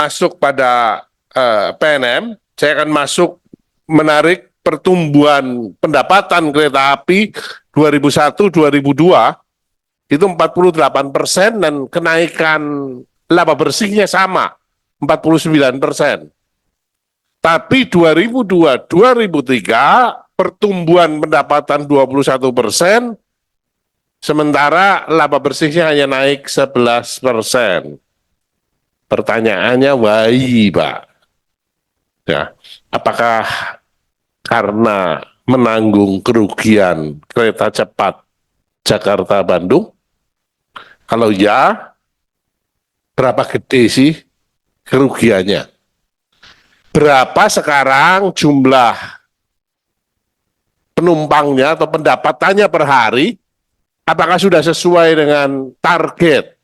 masuk pada PNM, saya akan masuk menarik pertumbuhan pendapatan kereta api 2001-2002 itu 48% dan kenaikan laba bersihnya sama 49%. Tapi 2002-2003 pertumbuhan pendapatan 21%, sementara laba bersihnya hanya naik 11%. Pertanyaannya why, Pak? Ya, apakah karena menanggung kerugian kereta cepat Jakarta-Bandung? Kalau ya, berapa gede sih kerugiannya? Berapa sekarang jumlah penumpangnya atau pendapatannya per hari? Apakah sudah sesuai dengan target?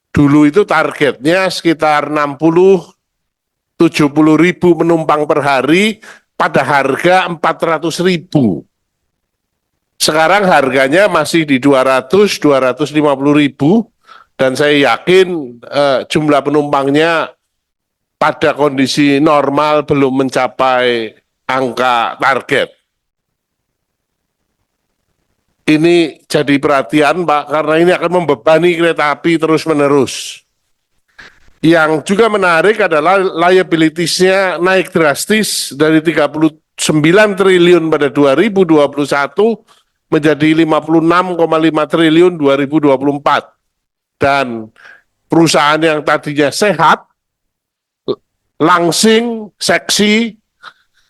Dulu itu targetnya sekitar 60-70 ribu penumpang per hari pada harga 400 ribu. Sekarang harganya masih di 200-250 ribu dan saya yakin jumlah penumpangnya pada kondisi normal belum mencapai angka target. Ini jadi perhatian, Pak, karena ini akan membebani kereta api terus-menerus. Yang juga menarik adalah liabilities-nya naik drastis dari 39 triliun pada 2021 menjadi 56,5 triliun 2024. Dan perusahaan yang tadinya sehat, langsing, seksi,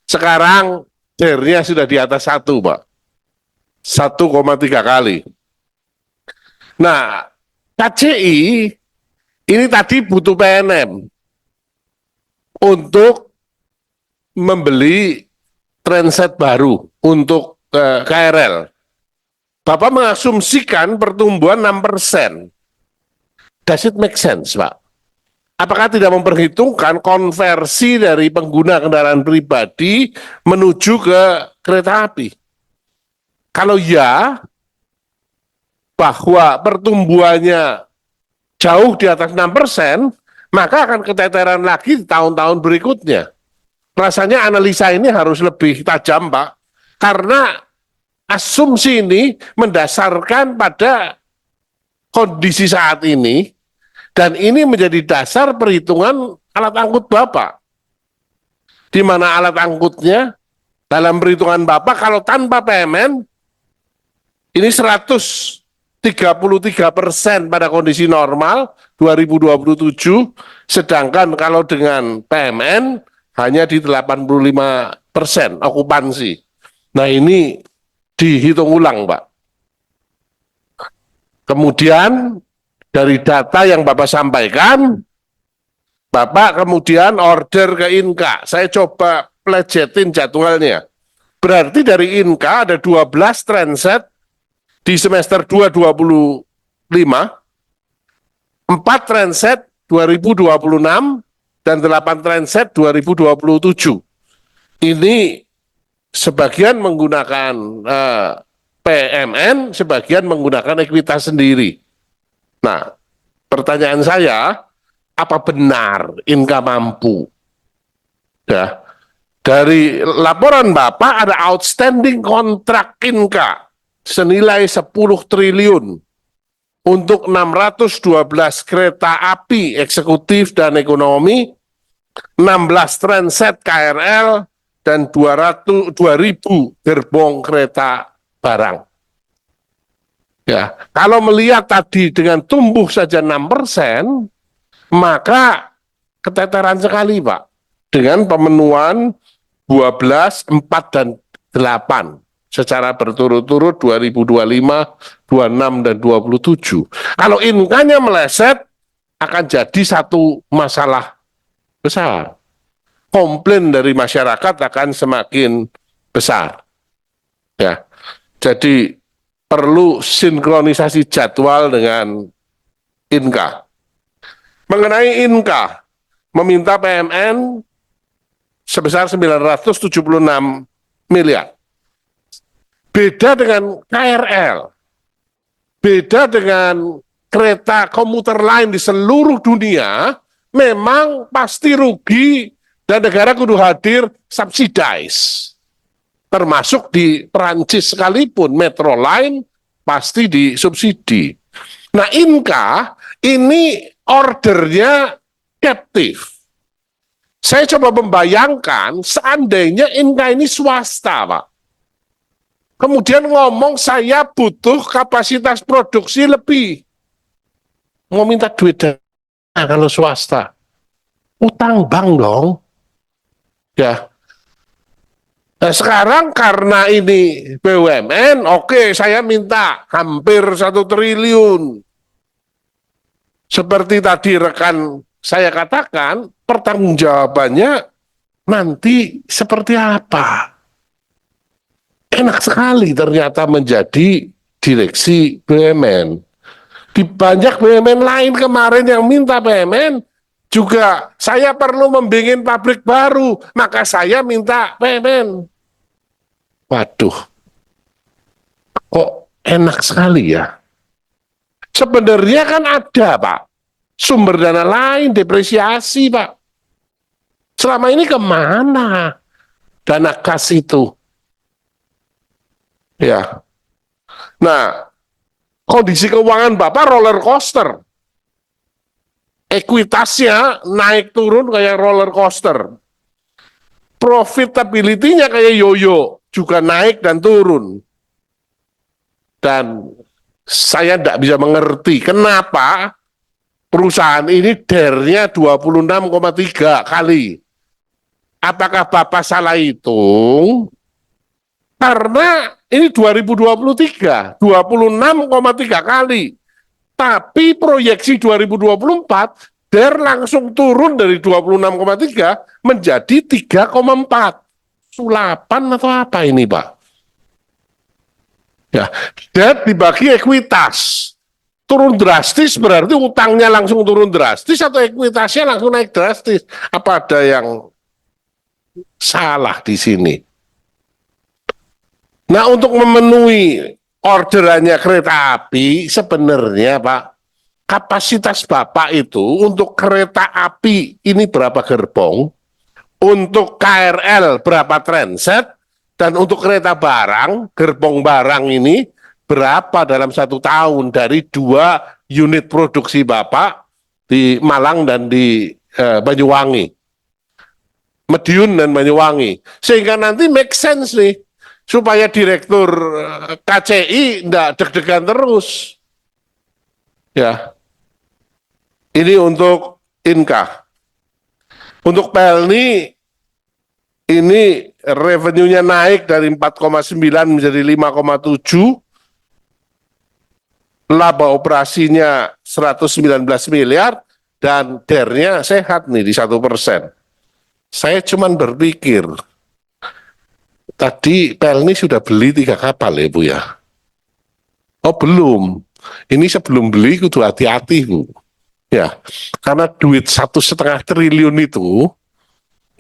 sekarang share-nya sudah di atas 1, Pak. 1,3 kali. Nah, KCI ini tadi butuh PNM untuk membeli transit baru untuk KRL. Bapak mengasumsikan pertumbuhan 6%. Does it make sense, Pak? Apakah tidak memperhitungkan konversi dari pengguna kendaraan pribadi menuju ke kereta api? Kalau ya, bahwa pertumbuhannya jauh di atas 6%, maka akan keteteran lagi di tahun-tahun berikutnya. Rasanya analisa ini harus lebih tajam, Pak, karena asumsi ini mendasarkan pada kondisi saat ini, dan ini menjadi dasar perhitungan alat angkut Bapak. Di mana alat angkutnya dalam perhitungan Bapak kalau tanpa PMN ini 133% pada kondisi normal 2027, sedangkan kalau dengan PMN hanya di 85% okupansi. Nah, ini dihitung ulang, Pak. Kemudian dari data yang Bapak sampaikan, Bapak kemudian order ke Inka. Saya coba plejetin jadwalnya. Berarti dari Inka ada 12 transit di semester 2025, 4 transit 2026, dan 8 transit 2027. Ini sebagian menggunakan PMN, sebagian menggunakan ekuitas sendiri. Nah, pertanyaan saya, apa benar Inka mampu? Ya, dari laporan Bapak ada outstanding kontrak Inka senilai 10 triliun untuk 612 kereta api eksekutif dan ekonomi, 16 transit KRL, dan 2.000 gerbong kereta barang. Ya, kalau melihat tadi dengan tumbuh saja 6%, maka keteteran sekali, Pak, dengan pemenuhan 12, 4, dan 8 secara berturut-turut 2025, 26, dan 27. Kalau Inka-nya meleset, akan jadi satu masalah besar. Komplain dari masyarakat akan semakin besar. Ya, jadi perlu sinkronisasi jadwal dengan Inka. Mengenai Inka, meminta PMN sebesar 976 miliar. Beda dengan KRL, beda dengan kereta komuter lain di seluruh dunia, memang pasti rugi dan negara kudu hadir subsidize. Termasuk di Perancis sekalipun, Metro Line pasti disubsidi. Nah, Inka ini ordernya captive. Saya coba membayangkan seandainya Inka ini swasta, Pak. Kemudian ngomong saya butuh kapasitas produksi lebih. Mau minta duit kalau swasta. Utang bank dong. Ya. Nah, sekarang karena ini BUMN, oke, saya minta hampir 1 triliun. Seperti tadi rekan saya katakan, pertanggungjawabannya nanti seperti apa? Enak sekali ternyata menjadi direksi BUMN. Di banyak BUMN lain kemarin yang minta BUMN, juga saya perlu membikin pabrik baru, maka saya minta BUMN. Waduh, kok enak sekali ya. Sebenarnya kan ada, Pak, sumber dana lain, depresiasi, Pak. Selama ini kemana dana kas itu? Ya. Nah, kondisi keuangan Bapak roller coaster. Ekuitasnya naik turun kayak roller coaster. Profitability-nya kayak yoyo, juga naik dan turun. Dan saya tidak bisa mengerti kenapa perusahaan ini DER-nya 26,3 kali. Apakah Bapak salah hitung? Karena ini 2023, 26,3 kali. Tapi proyeksi 2024, DER langsung turun dari 26,3 menjadi 3,4. Sulapan atau apa ini, Pak? Ya, DER dibagi ekuitas. Turun drastis berarti utangnya langsung turun drastis atau ekuitasnya langsung naik drastis. Apa ada yang salah di sini? Nah, untuk memenuhi orderannya kereta api, sebenarnya Pak, kapasitas Bapak itu untuk kereta api ini berapa gerbong, untuk KRL berapa transit, dan untuk kereta barang, gerbong barang ini berapa dalam 1 tahun dari 2 unit produksi Bapak di Malang dan di Banyuwangi, Madiun dan Banyuwangi, sehingga nanti make sense nih, supaya direktur KCI tidak deg-degan terus. Ya, ini untuk Inka. Untuk Pelni, ini revenue-nya naik dari 4,9 menjadi 5,7. Laba operasinya 119 miliar, dan DER-nya sehat nih di 1%. Saya cuman berpikir, tadi Pelni sudah beli 3 kapal ya Bu ya? Oh belum. Ini sebelum beli kudu hati-hati Bu. Ya, karena duit 1,5 triliun itu,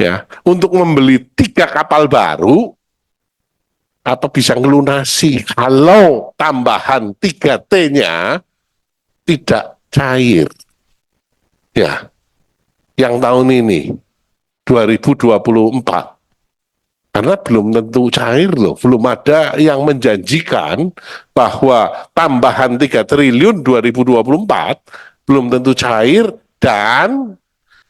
ya, untuk membeli 3 kapal baru, apa bisa ngelunasi kalau tambahan 3T-nya tidak cair. Ya, yang tahun ini 2024. Karena belum tentu cair loh, belum ada yang menjanjikan bahwa tambahan 3 triliun 2024 belum tentu cair, dan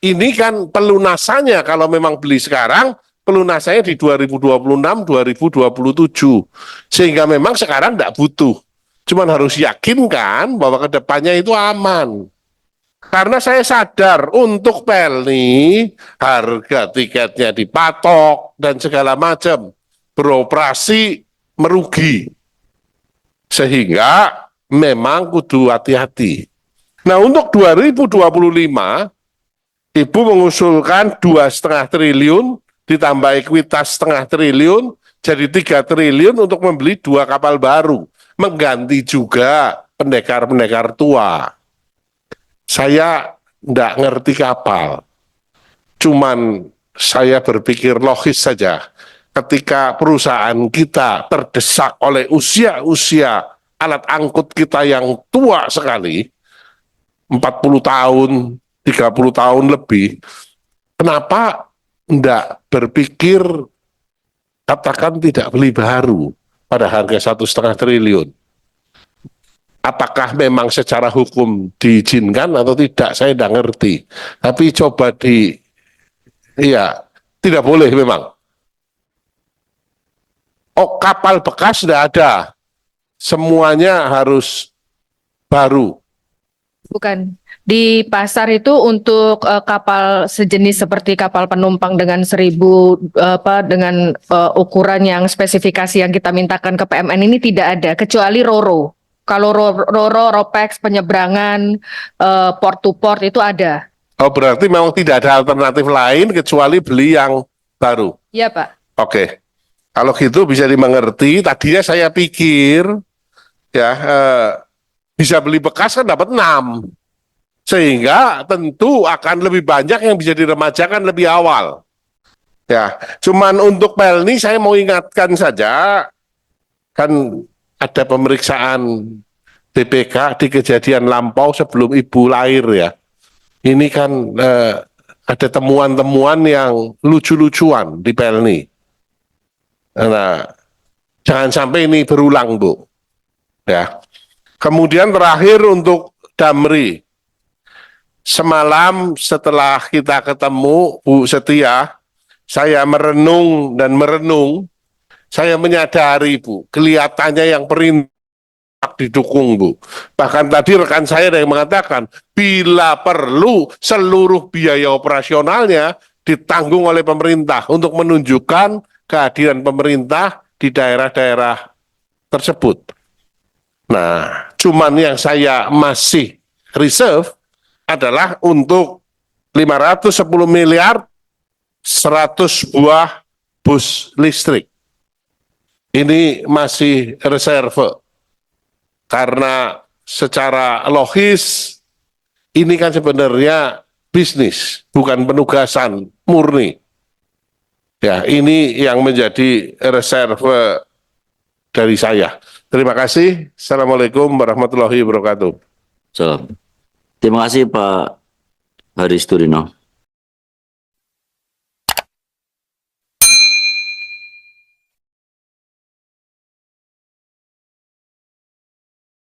ini kan pelunasannya kalau memang beli sekarang, pelunasannya di 2026, 2027. Sehingga memang sekarang tidak butuh. Cuman harus yakinkan bahwa kedepannya itu aman. Karena saya sadar untuk Pelni harga tiketnya dipatok dan segala macam, beroperasi merugi, sehingga memang kudu hati-hati. Nah, untuk 2025 Ibu mengusulkan 2,5 triliun ditambah ekuitas 0,5 triliun jadi 3 triliun untuk membeli 2 kapal baru, mengganti juga pendekar-pendekar tua. Saya tidak ngerti kapal, cuman saya berpikir logis saja. Ketika perusahaan kita terdesak oleh usia alat angkut kita yang tua sekali, 40 tahun, 30 tahun lebih, kenapa enggak berpikir katakan tidak beli baru pada harga 1,5 triliun? Apakah memang secara hukum diizinkan atau tidak, saya tidak ngerti. Tapi coba iya, tidak boleh memang. Oh, kapal bekas sudah ada, semuanya harus baru. Bukan. Di pasar itu untuk kapal sejenis seperti kapal penumpang dengan 1.000 dengan ukuran yang spesifikasi yang kita mintakan ke PMN ini tidak ada kecuali Roro. Kalau Roro, Ropex, penyeberangan port to port itu ada. Oh, berarti memang tidak ada alternatif lain kecuali beli yang baru. Iya, Pak. Oke. Kalau gitu bisa dimengerti. Tadinya saya pikir ya bisa beli bekas kan dapat 6. Sehingga tentu akan lebih banyak yang bisa diremajakan lebih awal. Ya, cuman untuk Pelni saya mau ingatkan saja, kan ada pemeriksaan BPK di kejadian lampau sebelum ibu lahir ya. Ini kan ada temuan-temuan yang lucu-lucuan di Pelni. Nah, jangan sampai ini berulang, Bu. Ya. Kemudian terakhir untuk Damri. Semalam setelah kita ketemu Bu Setia, saya merenung dan merenung, saya menyadari Bu, kelihatannya yang perintah didukung Bu. Bahkan tadi rekan saya ada yang mengatakan, bila perlu seluruh biaya operasionalnya ditanggung oleh pemerintah untuk menunjukkan kehadiran pemerintah di daerah-daerah tersebut. Nah, cuman yang saya masih reserve adalah untuk 510 miliar 100 buah bus listrik. Ini masih reserve. Karena secara logis ini kan sebenarnya bisnis, bukan penugasan murni. Ya, ini yang menjadi reserve dari saya. Terima kasih. Assalamualaikum warahmatullahi wabarakatuh. Salam. Terima kasih Pak Haris Turino.